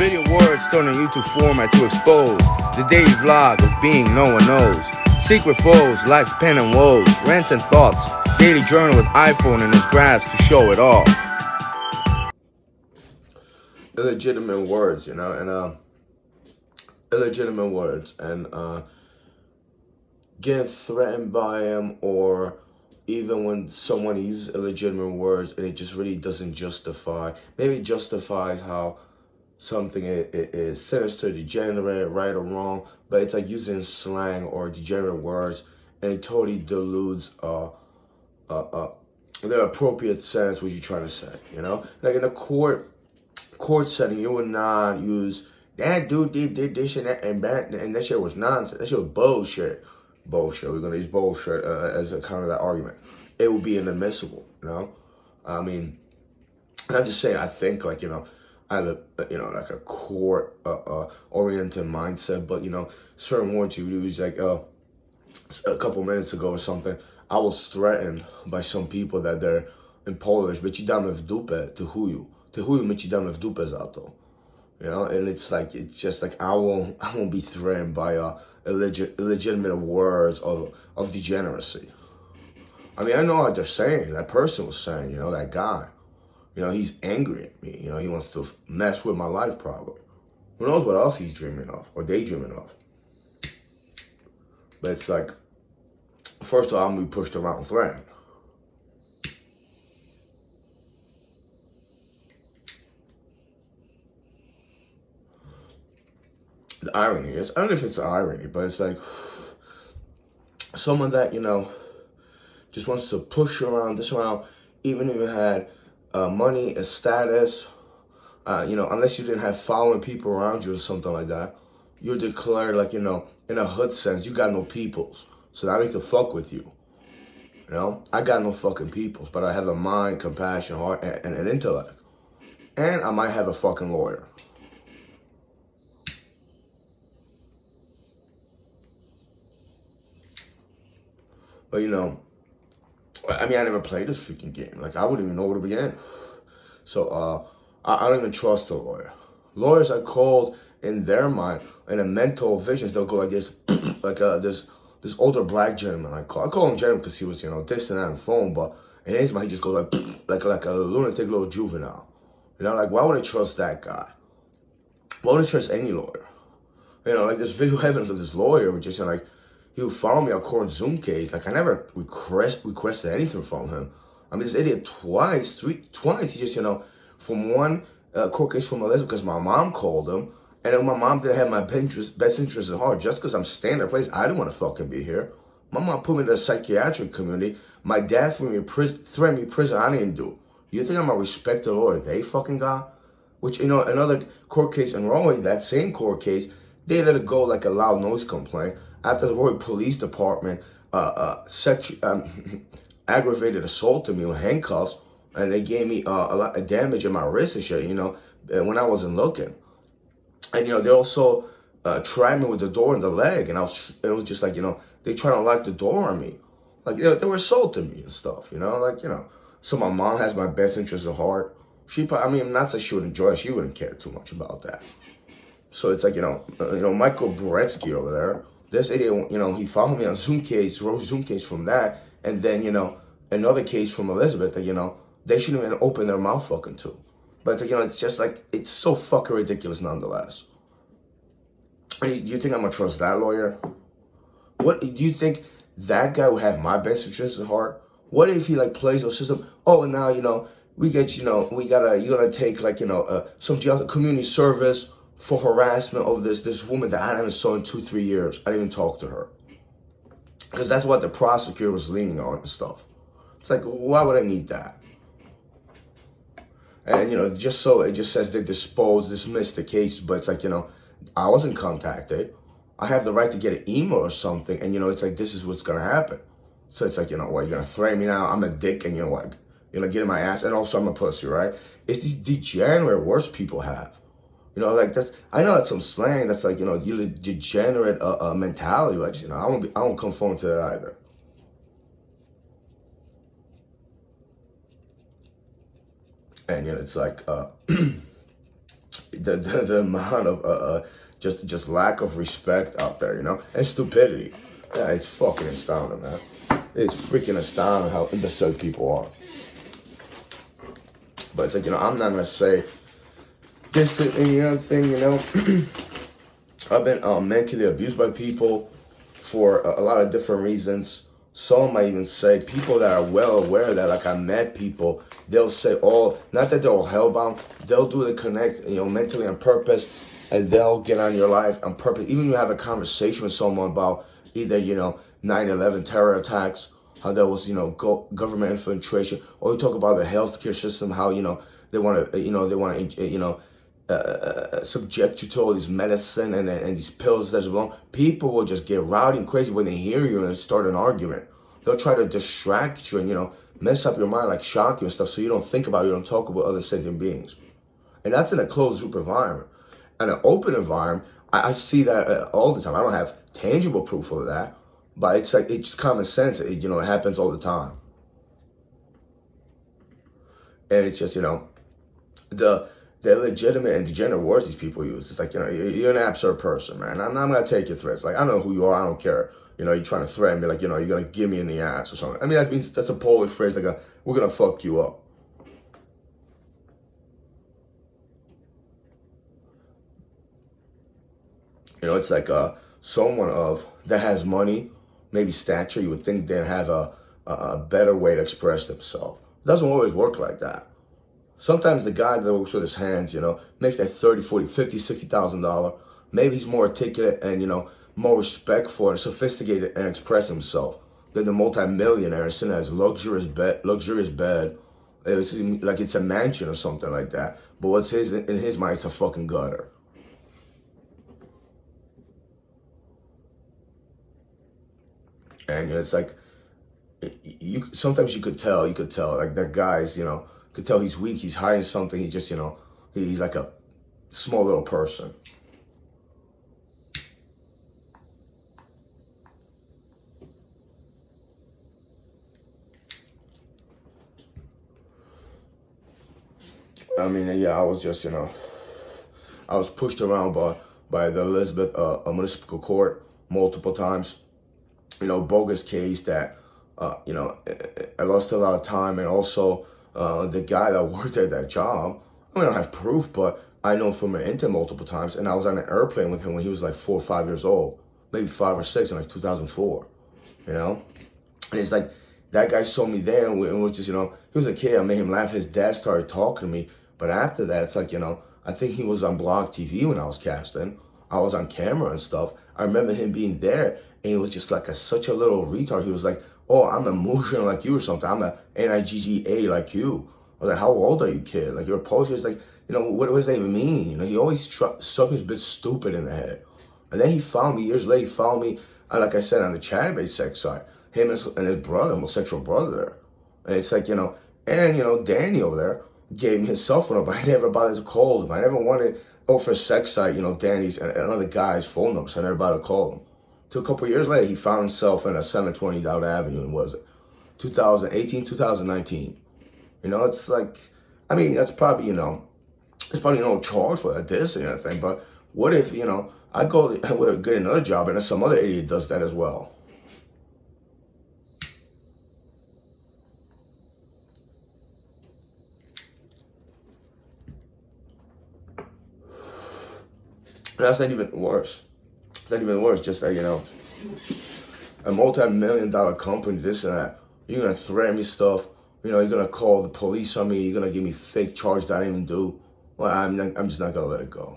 Video words thrown in YouTube format to expose the daily vlog of being no one knows. Secret foes, life's pain and woes, rants and thoughts, daily journal with iPhone and his grabs to show it off. Illegitimate words, illegitimate words, and getting threatened by him, or even when someone uses illegitimate words and it just really doesn't justify, maybe it justifies how something is sinister, degenerate, right or wrong, but it's like using slang or degenerate words, and it totally dilutes the appropriate sense what you're trying to say, Like in a court setting, you would not use that dude did this and that and that shit was nonsense. That shit was bullshit. Bullshit. We're gonna use bullshit as a counter to that argument. It would be inadmissible. I mean, I'm just saying. I think I have like a court oriented mindset, but certain words you use like a couple minutes ago or something. I was threatened by some people that they're in Polish, but ci damy w dupę ty chuju. Ty chuju my ci damy w dupę za to. And it's just like I won't be threatened by illegitimate words of degeneracy. I mean, I know what they're saying. That person was saying, that guy. He's angry at me. He wants to mess with my life probably. Who knows what else he's dreaming of or daydreaming of. But it's like, first of all, I'm going to be pushed around and threatened. The irony is, I don't know if it's an irony, but it's like someone that, just wants to push you around, this around, even if you had money, a status, unless you didn't have following people around you or something like that, you're declared like, in a hood sense, you got no peoples. So now they can fuck with you. I got no fucking peoples, but I have a mind, compassion, heart, and an intellect. And I might have a fucking lawyer. But I mean, I never played this freaking game. Like, I wouldn't even know where to begin. So, I don't even trust a lawyer. Lawyers are cold in their mind, in a mental visions. They'll go like this, like this older black gentleman. I call him gentleman because he was, this and that on the phone. But in his mind, he just goes like a lunatic little juvenile. Like, why would I trust that guy? Why would I trust any lawyer? Like there's video evidence of this lawyer, which is like, he would follow me on court Zoom case. Like, I never requested anything from him. I mean, this idiot twice, he just, from one court case from Elizabeth because my mom called him. And then my mom didn't have my best interest at heart. Just because I'm staying in a place, I didn't want to fucking be here. My mom put me in the psychiatric community. My dad threatened me prison. I didn't do. You think I'm going to respect the lawyer they fucking got? Which, another court case in Raleigh, that same court case, they let it go like a loud noise complaint. After the Raleigh Police Department aggravated assaulted me with handcuffs, and they gave me a lot of damage in my wrist and shit, when I wasn't looking. And, they also tried me with the door in the leg, and it was just like, they trying to lock the door on me. Like, they were assaulting me and stuff, So my mom has my best interest at heart. Not that she would enjoy it, she wouldn't care too much about that. So it's like, Michael Boretsky over there, this idiot, he followed me on Zoom case, wrote Zoom case from that, and then, another case from Elizabeth that, they shouldn't even open their mouth fucking to. But, it's just like, it's so fucking ridiculous nonetheless. And you think I'm gonna trust that lawyer? What, do you think that guy would have my best interest at heart? What if he, plays those system? Oh, and now, we get, you're gonna take, some jail, community service for harassment of this woman that I haven't saw in 2-3 years. I didn't even talk to her. Because that's what the prosecutor was leaning on and stuff. It's like, why would I need that? And, just so it just says they dismissed the case, but it's like, I wasn't contacted. I have the right to get an email or something, and, it's like, this is what's going to happen. So it's like, what, you're going to threaten me now? I'm a dick, and what? You're going to get in my ass, and also I'm a pussy, right? It's these degenerate words people have. I know that's some slang. That's like, you degenerate mentality. But, I won't conform to that either. And, it's like, the amount of just lack of respect out there, and stupidity. Yeah, it's fucking astounding, man. It's freaking astounding how imbecile people are. But it's like, I'm not gonna say this and the other thing, I've been mentally abused by people for a lot of different reasons. Some might even say people that are well aware that, like, I met people, they'll say, not that they're all hellbound, they'll do the connect, mentally on purpose, and they'll get on your life on purpose. Even you have a conversation with someone about either, 9/11 terror attacks, how there was, government infiltration, or you talk about the healthcare system, how, they want to, subject you to all this medicine and these pills that's wrong. People will just get rowdy and crazy when they hear you and start an argument. They'll try to distract you and, mess up your mind, like shock you and stuff, so you don't think about it, you don't talk about other sentient beings. And that's in a closed group environment. In an open environment, I see that all the time. I don't have tangible proof of that, but it's like, it's common sense. It happens all the time. And it's just, the legitimate and degenerate words these people use. It's like, you're an absurd person, man. I'm not going to take your threats. Like, I know who you are. I don't care. You're trying to threaten me, like, you're going to give me in the ass or something. I mean, that's a Polish phrase, like, we're going to fuck you up. It's like someone that has money, maybe stature, you would think they'd have a better way to express themselves. It doesn't always work like that. Sometimes the guy that works with his hands, makes that $30, $40, $50, $60,000. Maybe he's more articulate and, more respectful and sophisticated and express himself than the multimillionaire sitting at his luxurious bed. It's like it's a mansion or something like that. But what's in his mind, it's a fucking gutter. And it's like, sometimes you could tell, like that guy's, could tell he's weak, he's hiding something, he's just, he's like a small little person. I mean, yeah, I was just, I was pushed around by the Elizabeth Municipal Court multiple times. Bogus case that, I lost a lot of time. And also, the guy that worked at that job, I don't have proof, but I know from an internet multiple times. And I was on an airplane with him when he was like 4 or 5 years old, maybe 5 or 6 in like 2004, And it's like, that guy saw me there and it was just, he was a kid. I made him laugh. His dad started talking to me. But after that, it's like, I think he was on Blog TV when I was casting. I was on camera and stuff. I remember him being there, and he was just like such a little retard. He was like, "Oh, I'm emotional like you or something. I'm a NIGGA like you." I was like, "How old are you, kid? Like, you're a poster." He's like, what does that even mean? He always stuck his bit stupid in the head. And then he found me, years later, he found me, like I said, on the chat-based sex site. Him and his brother, homosexual brother there. And it's like, and, Danny over there gave me his cell phone number. I never bothered to call him. I never wanted, for a sex site, Danny's and another guy's phone number, so I never bothered to call him. Till a couple of years later, he found himself in a 720 Dowd Avenue, and was it 2018, 2019. It's like, I mean, that's probably, there's probably no charge for this and anything, but what if, I go would get another job and then some other idiot does that as well? That's not even worse. It's not even worse. Just that, a multi-million-dollar company, this and that. You're gonna threaten me stuff. You're gonna call the police on me. You're gonna give me fake charge that I didn't even do. Well, I'm just not gonna let it go.